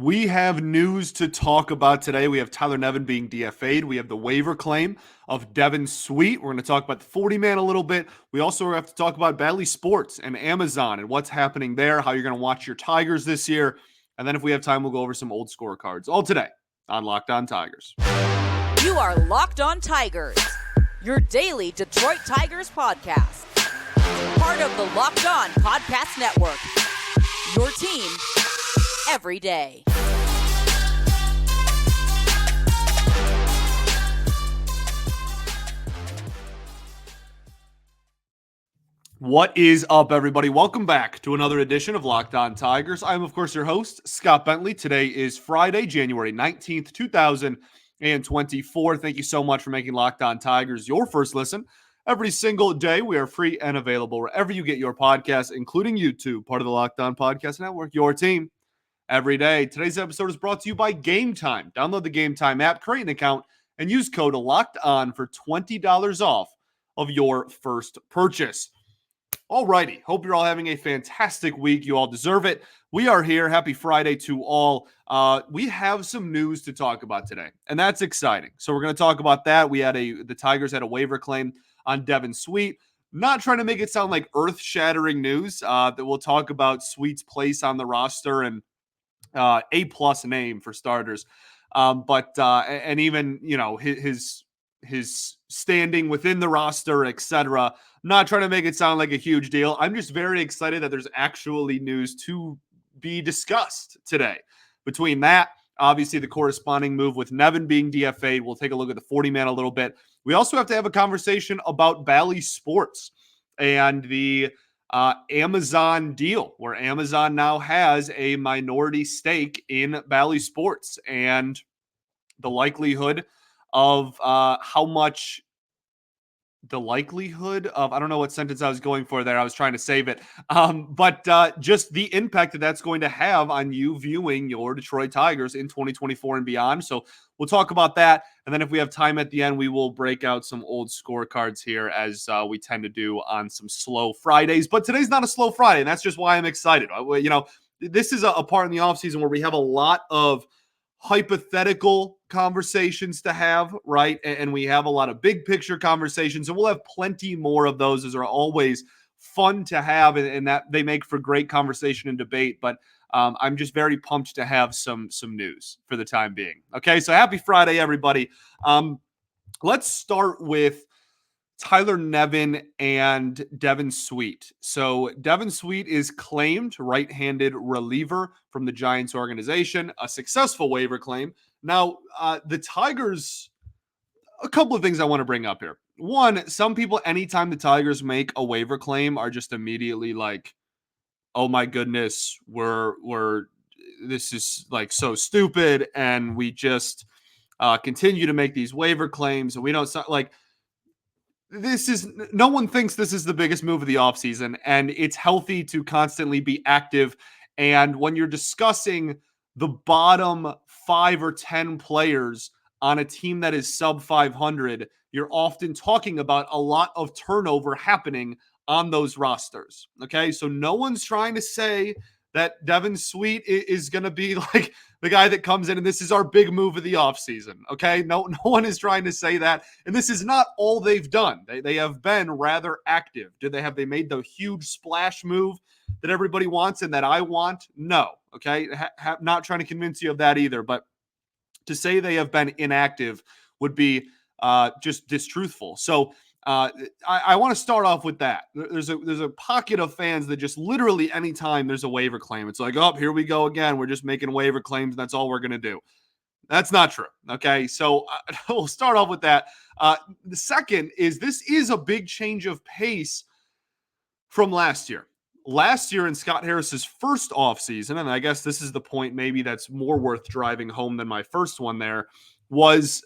We have news to talk about today. We have Tyler Nevin being DFA'd. We have the waiver claim of Devin Sweet. We're going to talk about the 40-man a little bit. We also have to talk about Bally Sports and Amazon and what's happening there, how you're going to watch your Tigers this year. And then if we have time, we'll go over some old scorecards. All today on Locked On Tigers. You are Locked On Tigers, your daily Detroit Tigers podcast. Part of the Locked On Podcast Network, your team every day. What is up, everybody? Welcome back to another edition of Locked On Tigers. I'm, of course, your host, Scott Bentley. Today is Friday, January 19th, 2024. Thank you so much for making Locked On Tigers your first listen. Every single day, we are free and available wherever you get your podcasts, including YouTube, part of the Locked On Podcast Network, your team every day. Today's episode is brought to you by GameTime. Download the GameTime app, create an account, and use code LOCKEDON for $20 off of your first purchase. Alrighty, hope you're all having a fantastic week. You all deserve it. We are here. Happy Friday to all. We have some news to talk about today, and that's exciting. So we're going to talk about that. The Tigers had a waiver claim on Devin Sweet. Not trying to make it sound like earth-shattering news. That we'll talk about Sweet's place on the roster and A+ name for starters, and even his standing within the roster, etc. Not trying to make it sound like a huge deal. I'm just very excited that there's actually news to be discussed today. Between that, obviously the corresponding move with Nevin being DFA'd, we'll take a look at the 40-man a little bit. We also have to have a conversation about Bally Sports and the Amazon deal, where Amazon now has a minority stake in Bally Sports, and the likelihood of I don't know what sentence I was going for there. I was trying to save it. But just the impact that that's going to have on you viewing your Detroit Tigers in 2024 and beyond. So we'll talk about that. And then if we have time at the end, we will break out some old scorecards here, as we tend to do on some slow Fridays. But today's not a slow Friday, and that's just why I'm excited. This is a part in the offseason where we have a lot of hypothetical conversations to have, right? And we have a lot of big picture conversations, and we'll have plenty more of those, as are always fun to have, and that they make for great conversation and debate. But I'm just very pumped to have some news for the time being. Okay, so happy Friday, everybody. Let's start with Tyler Nevin and Devin Sweet. So Devin Sweet is claimed right-handed reliever from the Giants organization, a successful waiver claim. Now, the Tigers, a couple of things I want to bring up here. One, some people, anytime the Tigers make a waiver claim, are just immediately like, oh my goodness, this is like so stupid, and we just continue to make these waiver claims, and we don't like. No one thinks this is the biggest move of the offseason, and it's healthy to constantly be active. And when you're discussing the bottom 5 or 10 players on a team that is sub 500, you're often talking about a lot of turnover happening on those rosters. Okay, so no one's trying to say that Devin Sweet is going to be like the guy that comes in and this is our big move of the offseason. Okay, no one is trying to say that. And this is not all they've done. They have been rather active. Have they made the huge splash move that everybody wants and that I want? No. Okay, not trying to convince you of that either. But to say they have been inactive would be just distruthful. So I want to start off with that. There's a pocket of fans that just literally anytime there's a waiver claim, it's like, oh, here we go again. We're just making waiver claims, and that's all we're going to do. That's not true. Okay, so we'll start off with that. The second is this is a big change of pace from last year. Last year in Scott Harris's first offseason, and I guess this is the point maybe that's more worth driving home than my first one there, is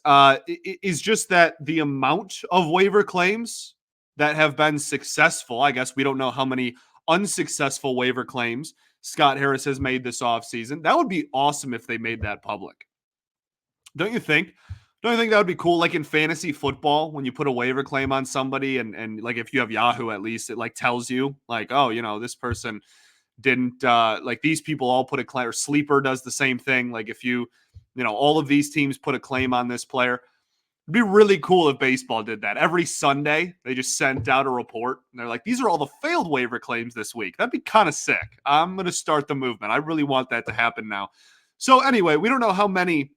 just that the amount of waiver claims that have been successful, I guess we don't know how many unsuccessful waiver claims Scott Harris has made this offseason. That would be awesome if they made that public. Don't you think? Don't you think that would be cool? Like in fantasy football, when you put a waiver claim on somebody and like if you have Yahoo, at least it like tells you like, oh, this person didn't like these people all put a claim, or Sleeper does the same thing. Like if all of these teams put a claim on this player. It'd be really cool if baseball did that. Every Sunday, they just sent out a report, and they're like, these are all the failed waiver claims this week. That'd be kind of sick. I'm going to start the movement. I really want that to happen now. So anyway, we don't know how many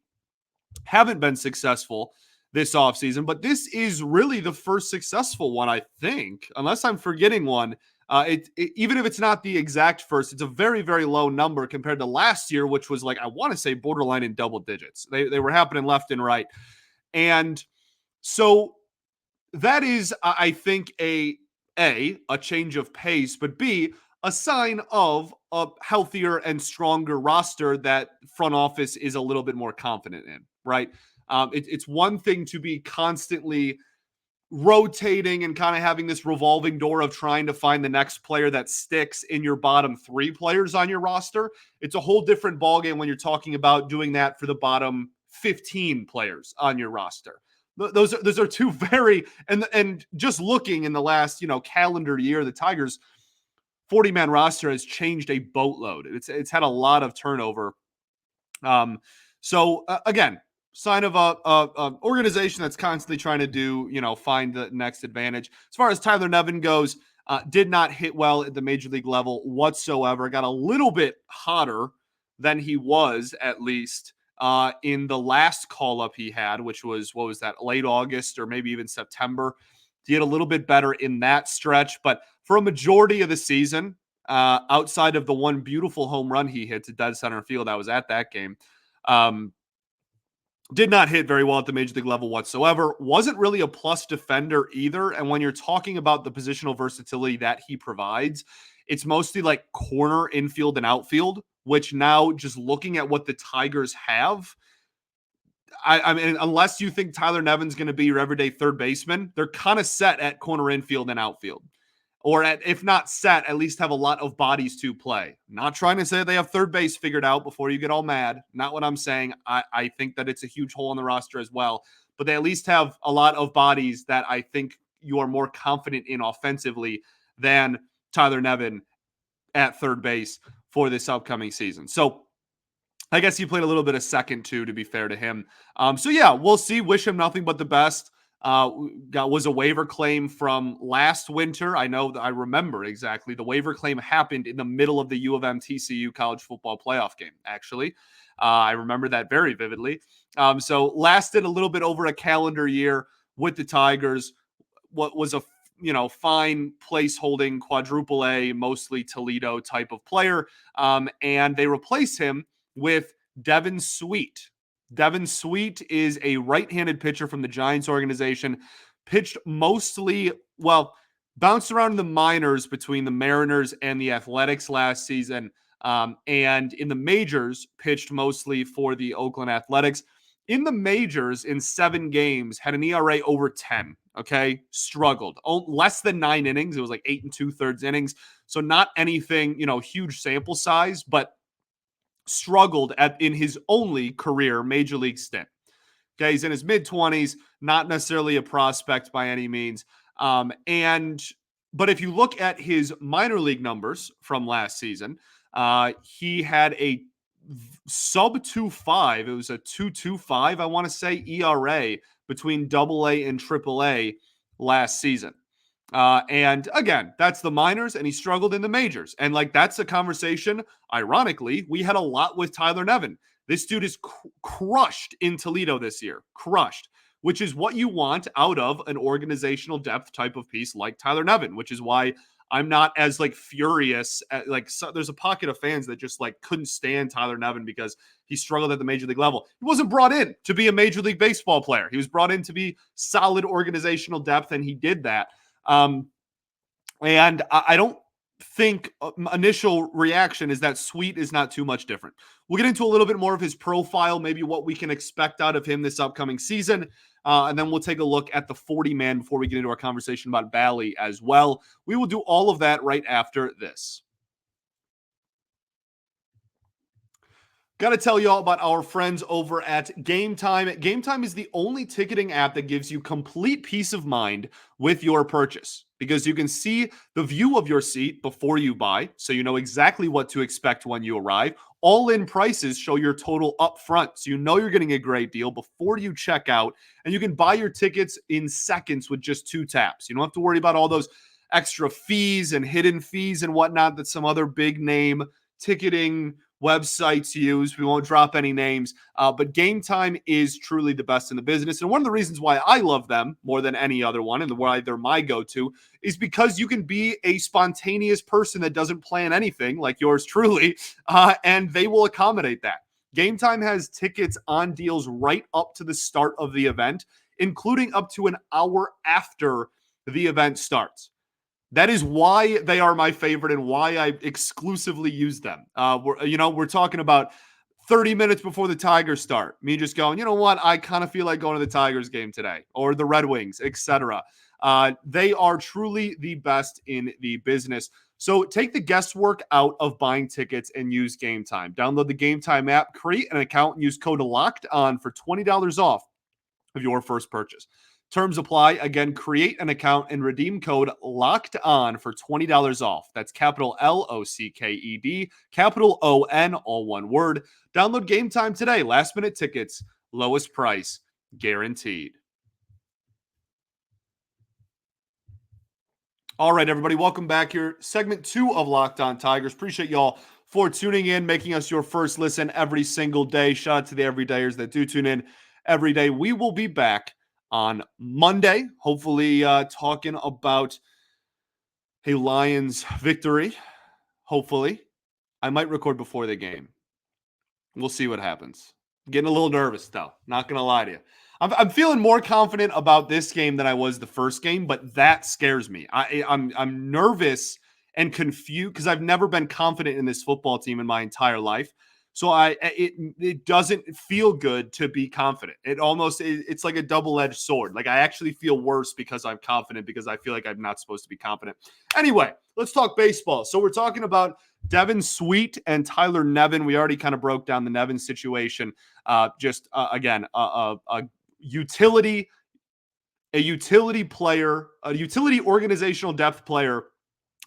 haven't been successful this offseason, but this is really the first successful one, I think, unless I'm forgetting one. Even if it's not the exact first, it's a very, very low number compared to last year, which was like, I want to say borderline in double digits. They were happening left and right. And so that is, I think, a change of pace, but B, a sign of a healthier and stronger roster that front office is a little bit more confident in, right? It's one thing to be constantly rotating and kind of having this revolving door of trying to find the next player that sticks in your bottom 3 players on your roster. It's a whole different ballgame when you're talking about doing that for the bottom 15 players on your roster. Those are two very, and just looking in the last, calendar year, the Tigers 40-man roster has changed a boatload. It's had a lot of turnover. So again, sign of a organization that's constantly trying to do, find the next advantage. As far as Tyler Nevin goes, did not hit well at the major league level whatsoever. Got a little bit hotter than he was, at least in the last call up he had, which was, what was that, late August or maybe even September. He had a little bit better in that stretch, but for a majority of the season, outside of the one beautiful home run he hit to dead center field, I was at that game. Did not hit very well at the major league level whatsoever. Wasn't really a plus defender either. And when you're talking about the positional versatility that he provides, it's mostly like corner, infield, and outfield, which now just looking at what the Tigers have, I mean, unless you think Tyler Nevin's going to be your everyday third baseman, they're kind of set at corner, infield, and outfield. Or if not set, at least have a lot of bodies to play. Not trying to say they have third base figured out before you get all mad. Not what I'm saying. I think that it's a huge hole in the roster as well. But they at least have a lot of bodies that I think you are more confident in offensively than Tyler Nevin at third base for this upcoming season. So I guess he played a little bit of second too, to be fair to him. So yeah, we'll see. Wish him nothing but the best. Was a waiver claim from last winter. I know that I remember exactly. The waiver claim happened in the middle of the U of M TCU college football playoff game, actually. I remember that very vividly. So lasted a little bit over a calendar year with the Tigers. What was a fine place holding quadruple A, mostly Toledo type of player. And they replace him with Devin Sweet. Devin Sweet is a right-handed pitcher from the Giants organization, pitched mostly, bounced around in the minors between the Mariners and the Athletics last season, and in the majors, pitched mostly for the Oakland Athletics. In the majors, in 7 games, had an ERA over 10, okay? Struggled. Less than 9 innings. It was like 8 2/3 innings, so not anything, huge sample size, but struggled in his only career major league stint. Okay, he's in his mid-20s, not necessarily a prospect by any means. But if you look at his minor league numbers from last season, he had a sub 2.5. It was a 2.25, I want to say, ERA between AA and AAA last season. And again, that's the minors, and he struggled in the majors. And that's a conversation, ironically, we had a lot with Tyler Nevin. This dude is crushed in Toledo this year, crushed, which is what you want out of an organizational depth type of piece like Tyler Nevin, which is why I'm not as furious at, there's a pocket of fans that just couldn't stand Tyler Nevin because he struggled at the major league level. He wasn't brought in to be a major league baseball player. He was brought in to be solid organizational depth, and he did that. And I don't think initial reaction is that Sweet is not too much different. We'll get into a little bit more of his profile, maybe what we can expect out of him this upcoming season. And then we'll take a look at the 40-man before we get into our conversation about Bally as well. We will do all of that right after this. Got to tell you all about our friends over at GameTime. GameTime is the only ticketing app that gives you complete peace of mind with your purchase because you can see the view of your seat before you buy, so you know exactly what to expect when you arrive. All-in prices show your total up front, so you know you're getting a great deal before you check out, and you can buy your tickets in seconds with just 2 taps. You don't have to worry about all those extra fees and hidden fees and whatnot that some other big name ticketing websites use. We won't drop any names, but Game Time is truly the best in the business. And one of the reasons why I love them more than any other one and why they're my go-to is because you can be a spontaneous person that doesn't plan anything like yours truly, and they will accommodate that. Game Time has tickets on deals right up to the start of the event, including up to an hour after the event starts. That is why they are my favorite and why I exclusively use them. We're talking about 30 minutes before the Tigers start. Me just going, you know what? I kind of feel like going to the Tigers game today or the Red Wings, etc. They are truly the best in the business. So take the guesswork out of buying tickets and use Game Time. Download the Game Time app, create an account, and use code LOCKED ON for $20 off of your first purchase. Terms apply. Again, create an account and redeem code LOCKED ON for $20 off. That's capital LOCKED, capital ON, all one word. Download Game Time today. Last minute tickets, lowest price, guaranteed. All right, everybody, welcome back here. Segment 2 of Locked On Tigers. Appreciate y'all for tuning in, making us your first listen every single day. Shout out to the everydayers that do tune in every day. We will be back on Monday, hopefully talking about a Lions victory. Hopefully. I might record before the game. We'll see what happens. Getting a little nervous, though. Not going to lie to you. I'm feeling more confident about this game than I was the first game, but that scares me. I'm nervous and confused because I've never been confident in this football team in my entire life. So it doesn't feel good to be confident. It's like a double-edged sword. Like I actually feel worse because I'm confident because I feel like I'm not supposed to be confident. Anyway, let's talk baseball. So we're talking about Devin Sweet and Tyler Nevin. We already kind of broke down the Nevin situation. Again, a utility player, a utility organizational depth player,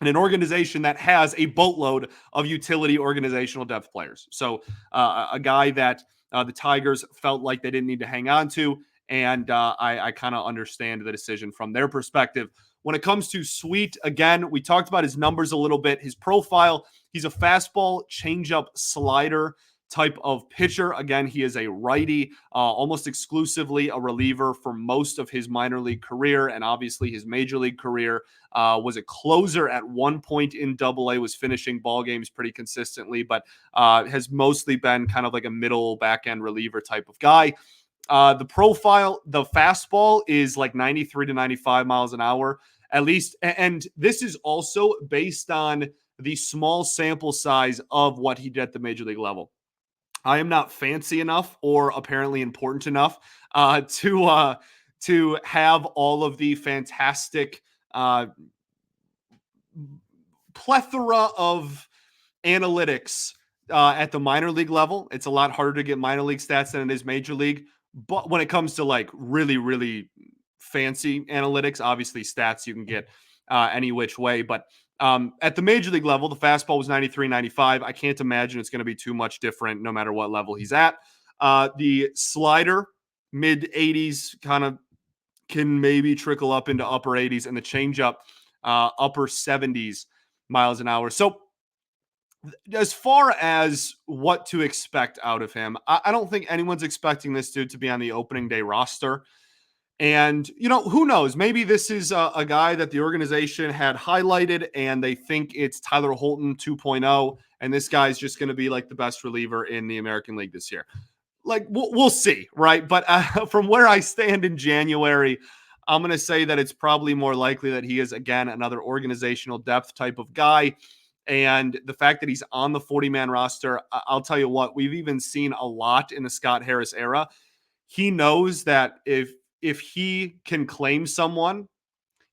and an organization that has a boatload of utility organizational depth players. So a guy that the Tigers felt like they didn't need to hang on to, and I kind of understand the decision from their perspective. When it comes to Sweet, again, we talked about his numbers a little bit. His profile, he's a fastball, changeup, slider type of pitcher. Again, he is a righty, almost exclusively a reliever for most of his minor league career, and obviously his major league career. Was a closer at one point in Double A, was finishing ball games pretty consistently, but has mostly been kind of like a middle back end reliever type of guy. The profile, the fastball is like 93 to 95 miles an hour at least. And this is also based on the small sample size of what he did at the major league level. I am not fancy enough or apparently important enough to have all of the fantastic plethora of analytics at the minor league level. It's a lot harder to get minor league stats than it is major league. But when it comes to like really, really fancy analytics, obviously stats you can get any which way. But at the major league level, the fastball was 93, 95. I can't imagine it's going to be too much different no matter what level he's at. The slider, mid 80s, kind of can maybe trickle up into upper 80s, and the changeup, upper 70s miles an hour. So as far as what to expect out of him, I don't think anyone's expecting this dude to be on the opening day roster. And, who knows? Maybe this is a guy that the organization had highlighted and they think it's Tyler Holton 2.0, and this guy's just going to be like the best reliever in the American League this year. Like, we'll see, right? But from where I stand in January, I'm going to say that it's probably more likely that he is, again, another organizational depth type of guy. And the fact that he's on the 40-man roster, I'll tell you what, we've even seen a lot in the Scott Harris era. He knows that if he can claim someone,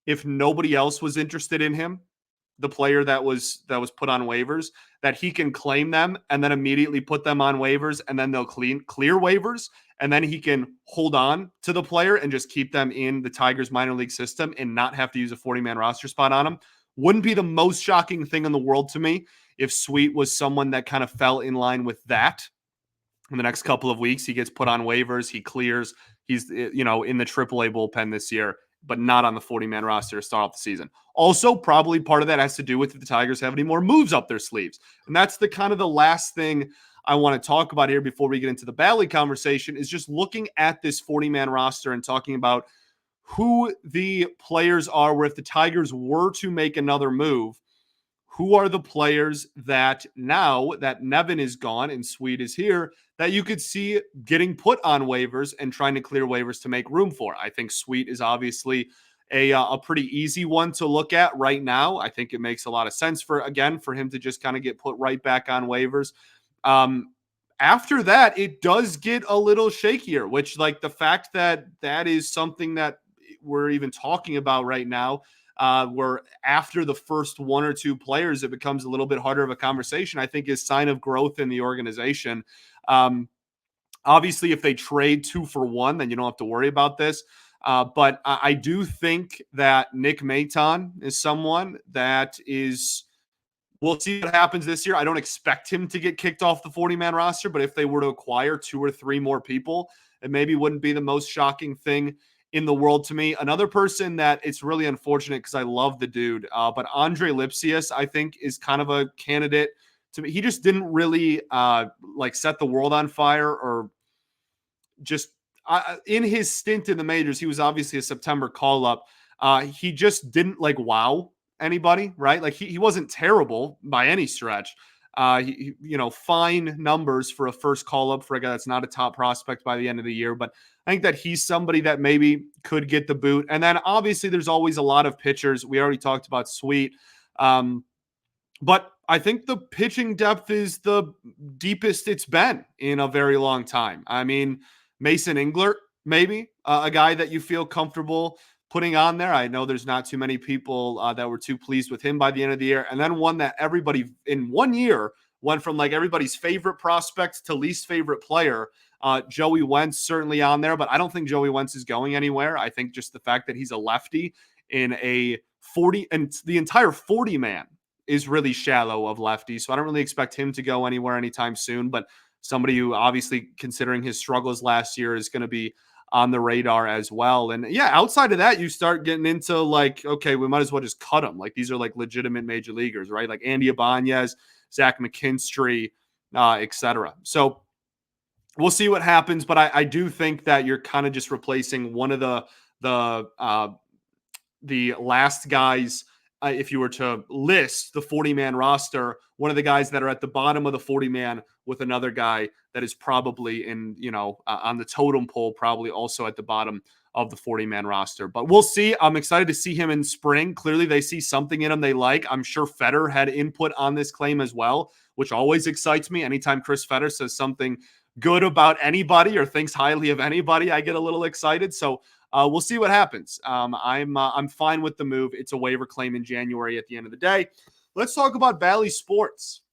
if nobody else was interested in him, the player that was put on waivers, that he can claim them and then immediately put them on waivers, and then they'll clear waivers, and then he can hold on to the player and just keep them in the Tigers minor league system and not have to use a 40-man roster spot on them. Wouldn't be the most shocking thing in the world to me if Sweet was someone that kind of fell in line with that. In the next couple of weeks, he gets put on waivers, he clears, he's in the AAA bullpen this year, but not on the 40-man roster to start off the season. Also, probably part of that has to do with if the Tigers have any more moves up their sleeves. And that's the kind of the last thing I want to talk about here before we get into the Bally conversation, is just looking at this 40-man roster and talking about who the players are where if the Tigers were to make another move, who are the players that now that Nevin is gone and Sweet is here that you could see getting put on waivers and trying to clear waivers to make room for? I think Sweet is obviously a pretty easy one to look at right now. I think it makes a lot of sense for him to just kind of get put right back on waivers. After that, it does get a little shakier, which like the fact that that is something that we're even talking about right now, where after the first one or two players, it becomes a little bit harder of a conversation, I think is sign of growth in the organization. Obviously, if they trade 2 for 1, then you don't have to worry about this. But I do think that Nick Maton is someone that is, we'll see what happens this year. I don't expect him to get kicked off the 40-man roster, but if they were to acquire 2 or 3 more people, it maybe wouldn't be the most shocking thing in the world to me. Another person that it's really unfortunate because I love the dude, but Andre Lipsius, I think, is kind of a candidate to me. He just didn't really set the world on fire, or just in his stint in the majors. He was obviously a September call up. He just didn't wow anybody, right? Like he wasn't terrible by any stretch. Fine numbers for a first call up for a guy that's not a top prospect by the end of the year. But I think that he's somebody that maybe could get the boot. And then obviously there's always a lot of pitchers. We already talked about Sweet. But I think the pitching depth is the deepest it's been in a very long time. I mean, Mason Englert, maybe a guy that you feel comfortable putting on there. I know there's not too many people that were too pleased with him by the end of the year. And then one that everybody in 1 year went from everybody's favorite prospect to least favorite player. Joey Wentz certainly on there, but I don't think Joey Wentz is going anywhere. I think just the fact that he's a lefty in a 40, and the entire 40-man is really shallow of lefties. So I don't really expect him to go anywhere anytime soon, but somebody who obviously, considering his struggles last year, is going to be on the radar as well. And yeah, outside of that, you start getting into okay, we might as well just cut them. These are legitimate major leaguers, right? Like Andy Ibanez, Zach McKinstry, etc. So we'll see what happens. But I do think that you're kind of just replacing one of the last guys. If you were to list the 40-man roster, one of the guys that are at the bottom of the 40-man with another guy that is probably on the totem pole, probably also at the bottom of the 40-man roster. But we'll see. I'm excited to see him in spring. Clearly, they see something in him they like. I'm sure Fedor had input on this claim as well, which always excites me. Anytime Chris Fedor says something good about anybody or thinks highly of anybody, I get a little excited. So we'll see what happens. I'm fine with the move. It's a waiver claim in January at the end of the day. Let's talk about Bally Sports.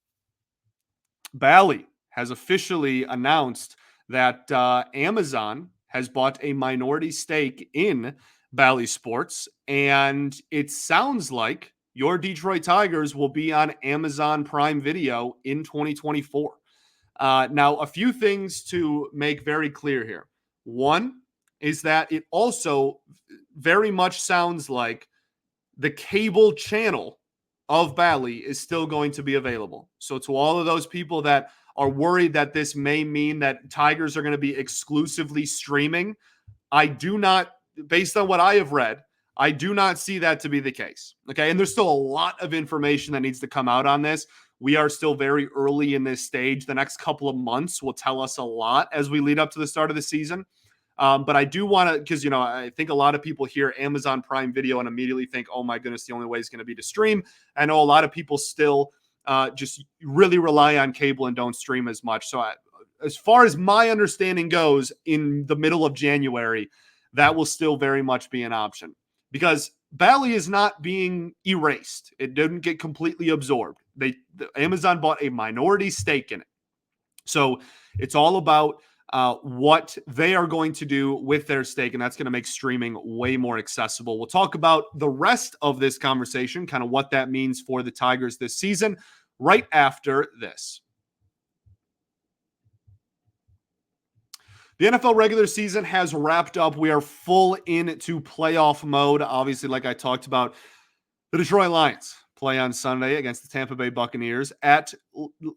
Bally has officially announced that Amazon has bought a minority stake in Bally Sports, and it sounds like your Detroit Tigers will be on Amazon Prime Video in 2024. Now, a few things to make very clear here. One is that it also very much sounds like the cable channel of Bally is still going to be available. So to all of those people that are worried that this may mean that Tigers are going to be exclusively streaming, I do not, based on what I have read, I do not see that to be the case. Okay. And there's still a lot of information that needs to come out on this. We are still very early in this stage. The next couple of months will tell us a lot as we lead up to the start of the season. But I do want to, because, I think a lot of people hear Amazon Prime Video and immediately think, oh my goodness, the only way is going to be to stream. I know a lot of people still just really rely on cable and don't stream as much. So as far as my understanding goes, in the middle of January, that will still very much be an option, because Bally is not being erased. It didn't get completely absorbed. Amazon bought a minority stake in it. So it's all about what they are going to do with their stake, and that's going to make streaming way more accessible. We'll talk about the rest of this conversation, kind of what that means for the Tigers this season, right after this. The NFL regular season has wrapped up. We are full into playoff mode. Obviously, like I talked about, the Detroit Lions play on Sunday against the Tampa Bay Buccaneers at,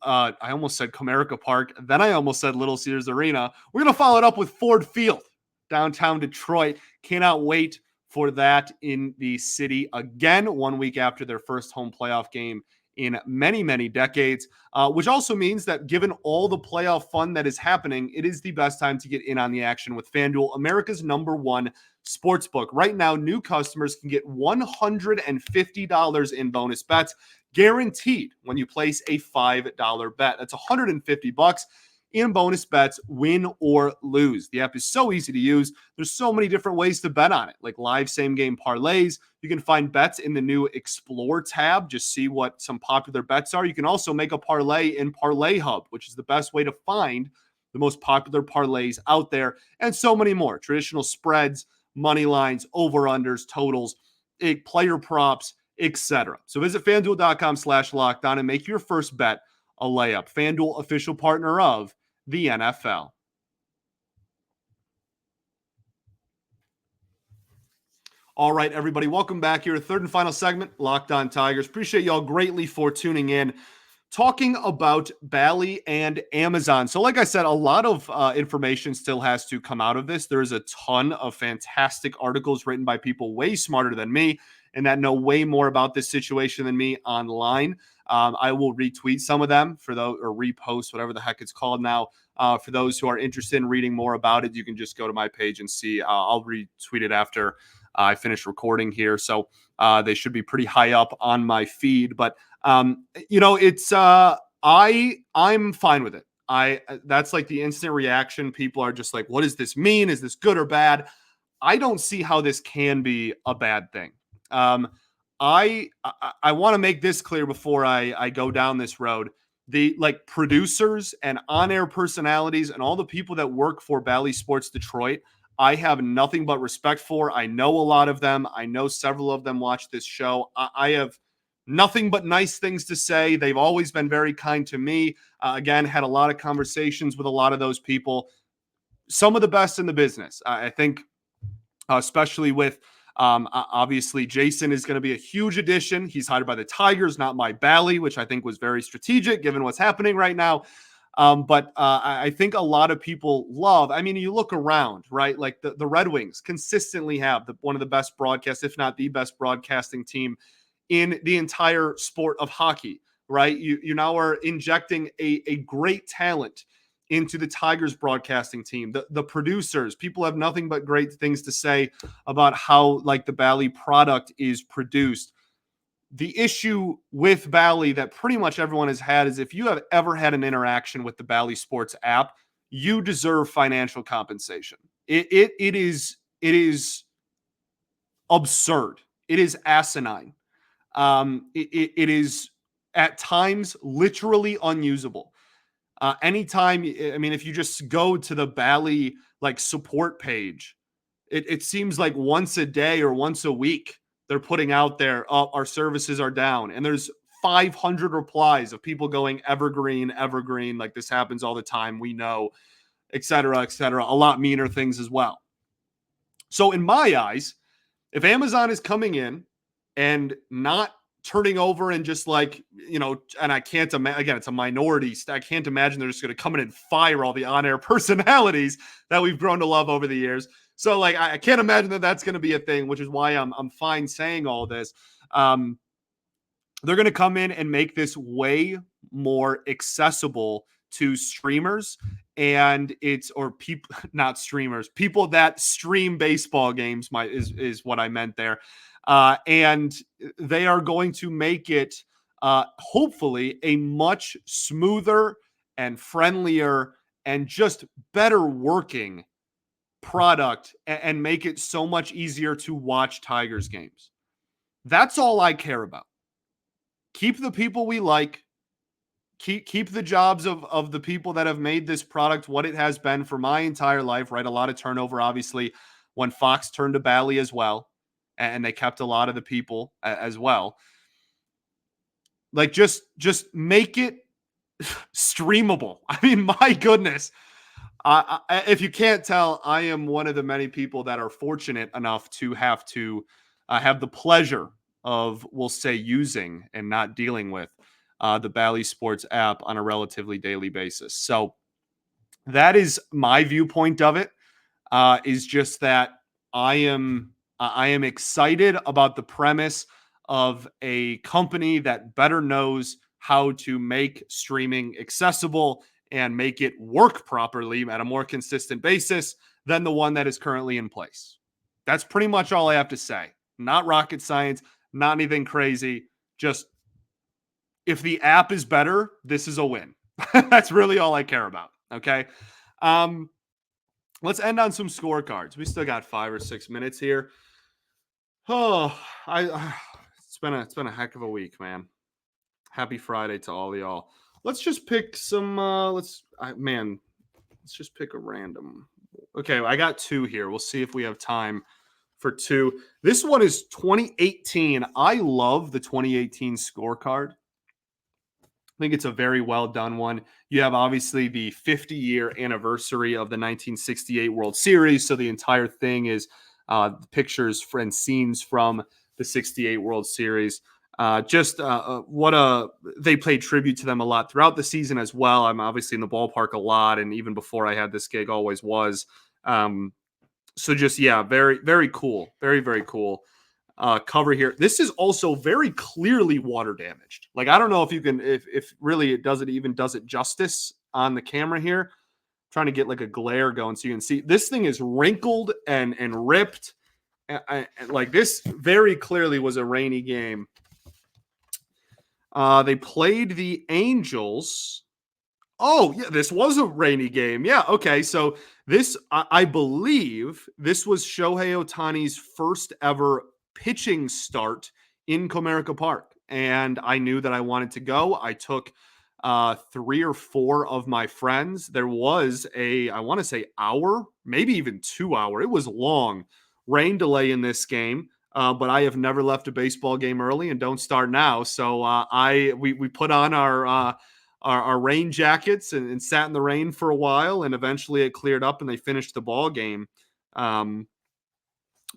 I almost said Comerica Park. Then I almost said Little Caesars Arena. We're going to follow it up with Ford Field, downtown Detroit. Cannot wait for that in the city again, 1 week after their first home playoff game in many, many decades, which also means that given all the playoff fun that is happening, it is the best time to get in on the action with FanDuel, America's #1 sportsbook. Right now, new customers can get $150 in bonus bets guaranteed when you place a $5 bet. That's $150 in bonus bets, win or lose. The app is so easy to use. There's so many different ways to bet on it, like live same-game parlays. You can find bets in the new Explore tab. Just see what some popular bets are. You can also make a parlay in Parlay Hub, which is the best way to find the most popular parlays out there, and so many more. Traditional spreads, money lines, over-unders, totals, player props, etc. So visit FanDuel.com/lockedon and make your first bet a layup. FanDuel, official partner of the NFL. All right, everybody, welcome back here. Third and final segment, Locked On Tigers. Appreciate y'all greatly for tuning in. Talking about Bally and Amazon. So like I said, a lot of information still has to come out of this. There's a ton of fantastic articles written by people way smarter than me and that know way more about this situation than me online. I will retweet some of them for those, or repost, whatever the heck it's called now. For those who are interested in reading more about it, you can just go to my page and see. I'll retweet it after I finish recording here. So they should be pretty high up on my feed. But it's I'm fine with it. That's like the instant reaction. People are just like, what does this mean? Is this good or bad? I don't see how this can be a bad thing. I want to make this clear before I go down this road. The producers and on-air personalities and all the people that work for Bally Sports Detroit, I have nothing but respect for. I know a lot of them. I know several of them watch this show. I have nothing but nice things to say. They've always been very kind to me. Again, had a lot of conversations with a lot of those people. Some of the best in the business. I think, especially with obviously Jason is going to be a huge addition. He's hired by the Tigers, not my Bally, which I think was very strategic given what's happening right now. But I think a lot of people love, I mean, you look around, right? Like the Red Wings consistently have one of the best broadcasts, if not the best broadcasting team in the entire sport of hockey, right? You now are injecting a great talent into the Tigers broadcasting team. The producers, people have nothing but great things to say about how the Bally product is produced. The issue with Bally that pretty much everyone has had is if you have ever had an interaction with the Bally Sports app, you deserve financial compensation. It is absurd. It is asinine. It is at times literally unusable. Anytime, I mean, if you just go to the Bally support page, it seems like once a day or once a week they're putting out there, oh, our services are down, and there's 500 replies of people going evergreen, like this happens all the time, we know, et cetera, a lot meaner things as well. So in my eyes, if Amazon is coming in and not turning over and just and I can't imagine, again, it's a minority. I can't imagine they're just going to come in and fire all the on-air personalities that we've grown to love over the years. So I can't imagine that that's going to be a thing, which is why I'm fine saying all this. They're going to come in and make this way more accessible to streamers and people, not streamers, people that stream baseball games is what I meant there. And they are going to make it hopefully a much smoother and friendlier and just better working product and make it so much easier to watch Tigers games. That's all I care about. Keep the people we like. Keep the jobs of the people that have made this product what it has been for my entire life, right? A lot of turnover, obviously, when Fox turned to Bally as well, and they kept a lot of the people as well. Like, just make it streamable. I mean, my goodness. If you can't tell, I am one of the many people that are fortunate enough to have the pleasure of, we'll say, using and not dealing with the Bally Sports app on a relatively daily basis. So that is my viewpoint of it. Is just that I am excited about the premise of a company that better knows how to make streaming accessible and make it work properly at a more consistent basis than the one that is currently in place. That's pretty much all I have to say. Not rocket science, not anything crazy. Just if the app is better, this is a win. That's really all I care about. Okay. Um, let's end on some scorecards. We still got 5 or 6 minutes here. Oh, it's been a heck of a week, man. Happy Friday to all y'all. Let's just pick some. Let's just pick a random. Okay, I got 2 here. We'll see if we have time for 2. This one is 2018. I love the 2018 scorecard. I think it's a very well done one. You have obviously the 50-year anniversary of the 1968 World Series. So the entire thing is pictures and scenes from the 68 World Series. They played tribute to them a lot throughout the season as well. I'm obviously in the ballpark a lot, and even before I had this gig, always was. Very, very cool. Very, very cool. Cover here. This is also very clearly water damaged. Like, I don't know if you can, if really it does it justice on the camera here. I'm trying to get like a glare going so you can see. This thing is wrinkled and ripped. Like, this very clearly was a rainy game. They played the Angels. Oh, yeah, this was a rainy game. Yeah, okay. So this, I believe, this was Shohei Ohtani's first ever pitching start in Comerica Park. And I knew that I wanted to go. I took 3 or 4 of my friends. There was I want to say hour, maybe even 2 hour. It was long rain delay in this game. But I have never left a baseball game early and don't start now. So we put on our rain jackets and sat in the rain for a while, and eventually it cleared up and they finished the ball game.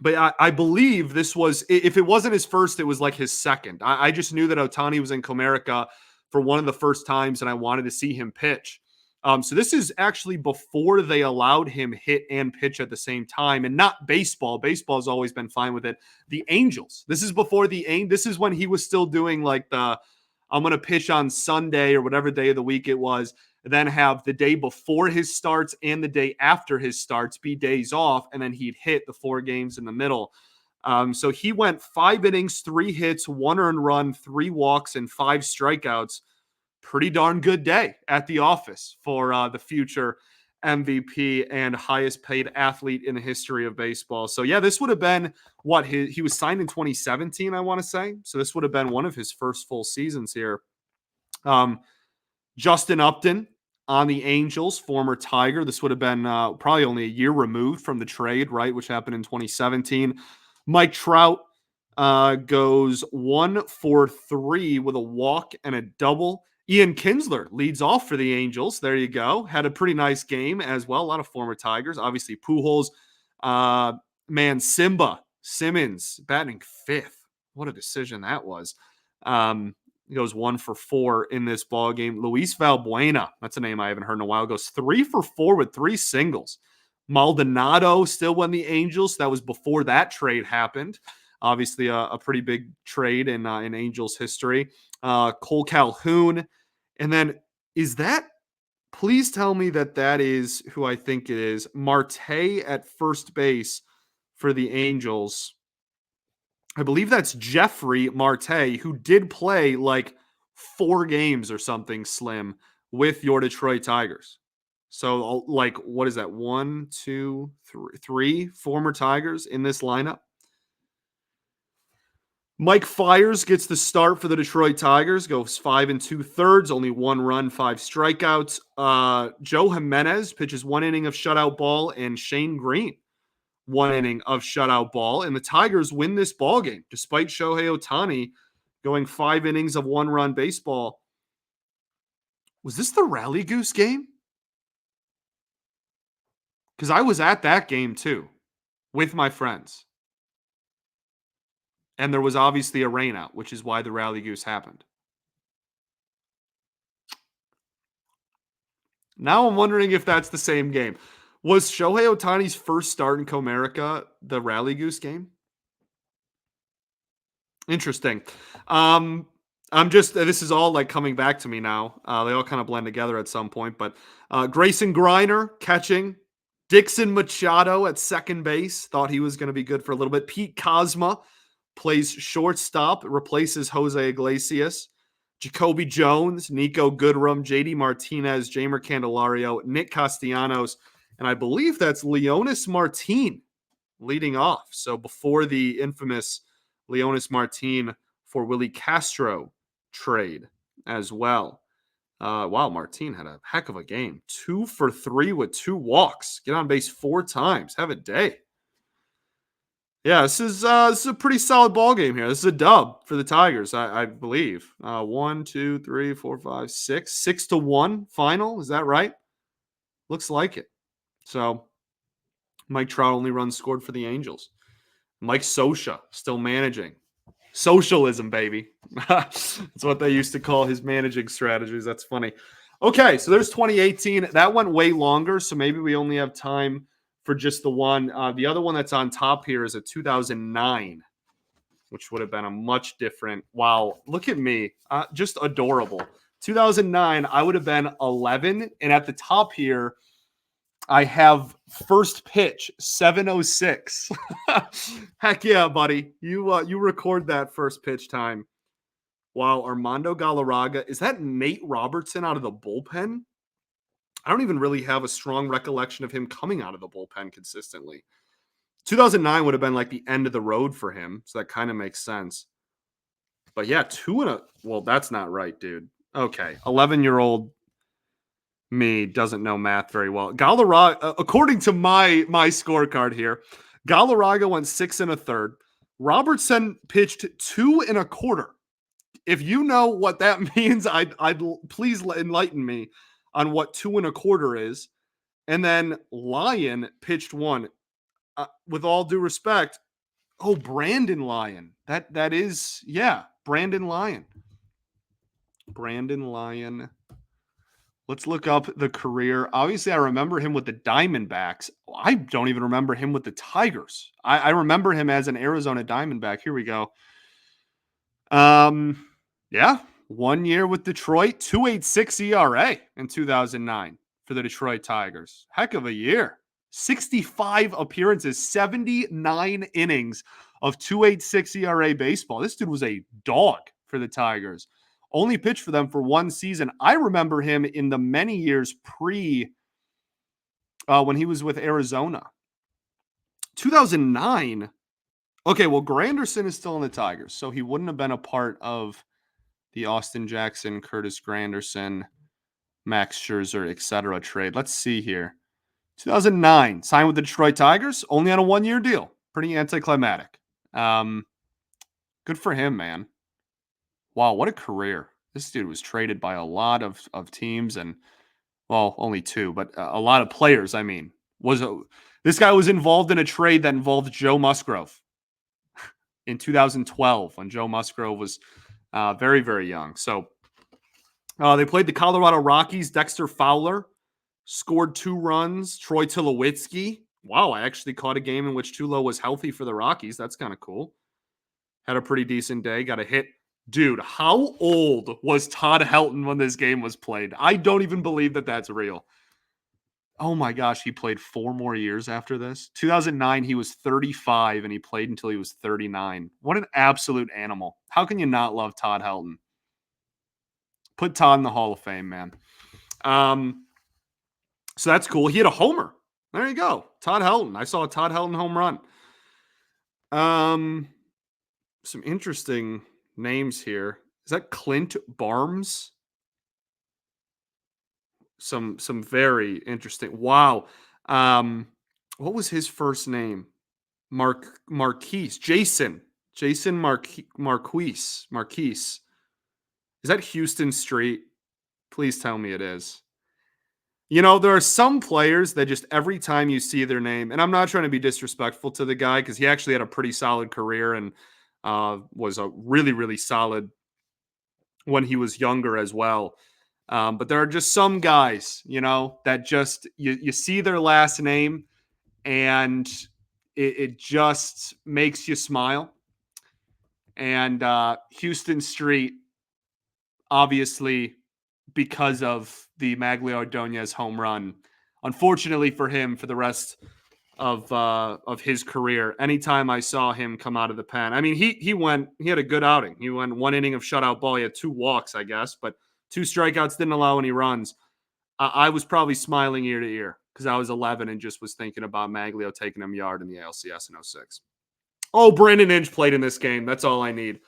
But I believe this was, if it wasn't his first, it was like his second. I just knew that Ohtani was in Comerica for one of the first times, and I wanted to see him pitch. So this is actually before they allowed him hit and pitch at the same time, and not baseball. Baseball's always been fine with it. The Angels. This is before this is when he was still doing like I'm going to pitch on Sunday or whatever day of the week it was, then have the day before his starts and the day after his starts be days off, and then he'd hit the 4 games in the middle. So he went 5 innings, 3 hits, 1 earned run, 3 walks, and 5 strikeouts. Pretty darn good day at the office for the future MVP and highest paid athlete in the history of baseball. So yeah, this would have been he was signed in 2017, I want to say. So this would have been one of his first full seasons here. Justin Upton on the Angels, former Tiger. This would have been probably only a year removed from the trade, right, which happened in 2017. Mike Trout goes 1 for 3 with a walk and a double. Ian Kinsler leads off for the Angels. There you go. Had a pretty nice game as well. A lot of former Tigers. Obviously, Pujols. Simmons batting 5th. What a decision that was. He goes 1 for 4 in this ball game. Luis Valbuena, that's a name I haven't heard in a while, goes 3 for 4 with 3 singles. Maldonado still won the Angels. That was before that trade happened. Obviously, a pretty big trade in Angels history. Cole Calhoun. And then please tell me that is who I think it is. Marte at first base for the Angels. I believe that's Jeffrey Marte, who did play like 4 games or something slim with your Detroit Tigers. So, like, what is that? 1, 2, 3 former Tigers in this lineup. Mike Fiers gets the start for the Detroit Tigers, goes 5 2/3, only 1 run, 5 strikeouts. Joe Jimenez pitches 1 inning of shutout ball, and Shane Green 1 inning of shutout ball. And the Tigers win this ball game despite Shohei Ohtani going 5 innings of 1 run baseball. Was this the Rally Goose game? Because I was at that game too with my friends. And there was obviously a rainout, which is why the Rally Goose happened. Now I'm wondering if that's the same game. Was Shohei Ohtani's first start in Comerica the Rally Goose game? Interesting. This is all like coming back to me now. They all kind of blend together at some point, but Grayson Griner catching, Dixon Machado at second base. Thought he was going to be good for a little bit. Pete Kozma plays shortstop, replaces Jose Iglesias. Jacoby Jones, Nico Goodrum, JD Martinez, Jamer Candelario, Nick Castellanos, and I believe that's Leonis Martin leading off. So before the infamous Leonis Martin for Willie Castro trade as well. Wow, Martin had a heck of a game. 2 for 3 with 2 walks. Get on base 4 times. Have a day. Yeah, this is a pretty solid ball game here. This is a dub for the Tigers, I believe. 1, 2, 3, 4, 5, 6. 6-1 final. Is that right? Looks like it. So Mike Trout only runs scored for the Angels. Mike Scioscia still managing. Socialism, baby. That's what they used to call his managing strategies. That's funny. Okay, so there's 2018. That went way longer, so maybe we only have time for just the one. The other one that's on top here is a 2009, which would have been a much different. Wow, look at me. Just adorable. 2009, I would have been 11. And at the top here, I have first pitch 7:06. Heck yeah, buddy. You record that first pitch time. Wow, Armando Galarraga. Is that Nate Robertson out of the bullpen? I don't even really have a strong recollection of him coming out of the bullpen consistently. 2009 would have been like the end of the road for him, so that kind of makes sense. But yeah, well, that's not right, dude. Okay, 11-year-old me doesn't know math very well. Galarraga, according to my scorecard here, Galarraga went 6 1/3. Robertson pitched 2 1/4. If you know what that means, I'd please enlighten me on what 2 1/4 is. And then Lyon pitched 1. With all due respect, Brandon Lyon. That is, yeah, Brandon Lyon. Brandon Lyon. Let's look up the career. Obviously, I remember him with the Diamondbacks. I don't even remember him with the Tigers. I remember him as an Arizona Diamondback. Here we go. Yeah, 1 year with Detroit, 2.86 ERA in 2009 for the Detroit Tigers. Heck of a year. 65 appearances, 79 innings of 2.86 ERA baseball. This dude was a dog for the Tigers. Only pitched for them for 1 season. I remember him in the many years when he was with Arizona. 2009. Okay, well, Granderson is still in the Tigers, so he wouldn't have been a part of the Austin Jackson, Curtis Granderson, Max Scherzer, etc. trade. Let's see here. 2009, signed with the Detroit Tigers, only on a 1-year deal. Pretty anticlimactic. Good for him, man. Wow, what a career. This dude was traded by a lot of teams and, well, only 2, but a lot of players, I mean. This guy was involved in a trade that involved Joe Musgrove in 2012 when Joe Musgrove was very, very young. So they played the Colorado Rockies. Dexter Fowler scored 2 runs. Troy Tulowitzki. Wow, I actually caught a game in which Tulo was healthy for the Rockies. That's kind of cool. Had a pretty decent day. Got a hit. Dude, how old was Todd Helton when this game was played? I don't even believe that that's real. Oh my gosh, he played 4 more years after this. 2009, he was 35, and he played until he was 39. What an absolute animal. How can you not love Todd Helton? Put Todd in the Hall of Fame, man. So that's cool. He had a homer. There you go. Todd Helton. I saw a Todd Helton home run. Some interesting names here. Is that Clint Barnes? Some very interesting. Wow. Um, what was his first name? Marquise. Jason Marquise. Is that Houston Street? Please tell me it is. You know, there are some players that just every time you see their name, and I'm not trying to be disrespectful to the guy because he actually had a pretty solid career and was a really, really solid when he was younger as well. But there are just some guys, you know, that just you see their last name and it just makes you smile. And Houston Street, obviously, because of the Maglio Ordonez home run. Unfortunately for him, for the rest of his career, anytime I saw him come out of the pen, I mean, he had a good outing. He went one inning of shutout ball. He had 2 walks, I guess, but 2 strikeouts, didn't allow any runs. I was probably smiling ear to ear because I was 11 and just was thinking about Maglio taking him yard in the ALCS in '06. Oh, Brandon Inge played in this game. That's all I need.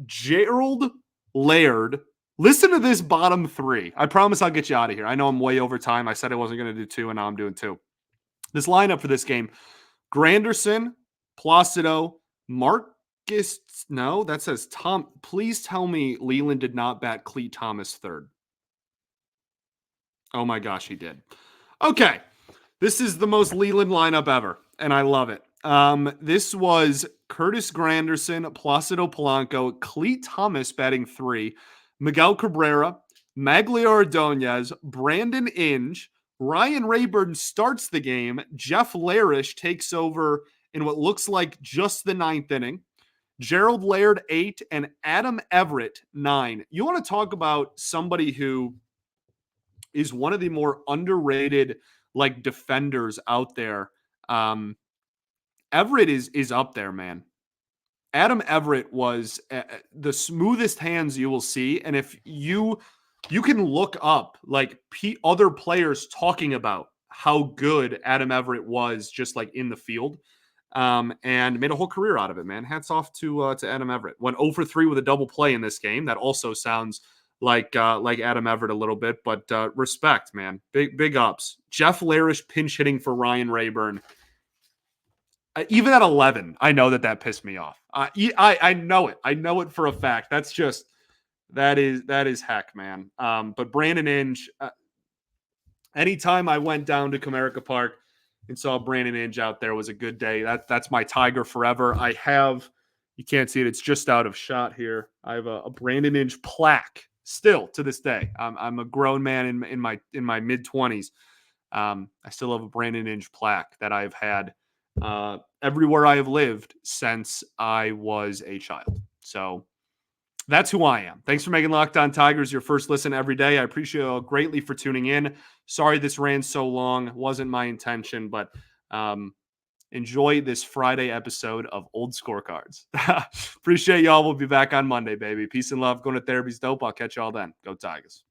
Gerald Laird. Listen to this bottom 3. I promise I'll get you out of here. I know I'm way over time. I said I wasn't going to do 2, and now I'm doing 2. This lineup for this game: Granderson, Placido, Marcus. No, that says Tom. Please tell me Leland did not bat Cleat Thomas third. Oh my gosh, he did. Okay. This is the most Leland lineup ever, and I love it. This was Curtis Granderson, Placido Polanco, Cleat Thomas batting 3, Miguel Cabrera, Maglio Ordonez, Brandon Inge, Ryan Rayburn starts the game, Jeff Larish takes over in what looks like just the 9th inning, Gerald Laird 8, and Adam Everett 9. You want to talk about somebody who is one of the more underrated like defenders out there. Everett is up there, man. Adam Everett was the smoothest hands you will see, and if you can look up like other players talking about how good Adam Everett was, just like in the field, and made a whole career out of it, man. Hats off to Adam Everett. Went 0 for 3 with a double play in this game. That also sounds like Adam Everett a little bit, but respect, man. Big ups. Jeff Larish pinch hitting for Ryan Rayburn. Even at 11, I know that pissed me off. I know it. I know it for a fact. That's just that is heck, man. But Brandon Inge, anytime I went down to Comerica Park and saw Brandon Inge out there was a good day. That's my Tiger forever. I have, you can't see it. It's just out of shot here. I have a Brandon Inge plaque still to this day. I'm a grown man in my mid 20s. I still have a Brandon Inge plaque that I've had everywhere I have lived since I was a child. So that's who I am. Thanks for making Locked On Tigers your first listen every day. I appreciate you all greatly for tuning in. Sorry this ran so long. It wasn't my intention, but enjoy this Friday episode of Old Scorecards. Appreciate y'all. We'll be back on Monday, baby. Peace and love. Going to therapy's dope. I'll catch y'all then. Go Tigers.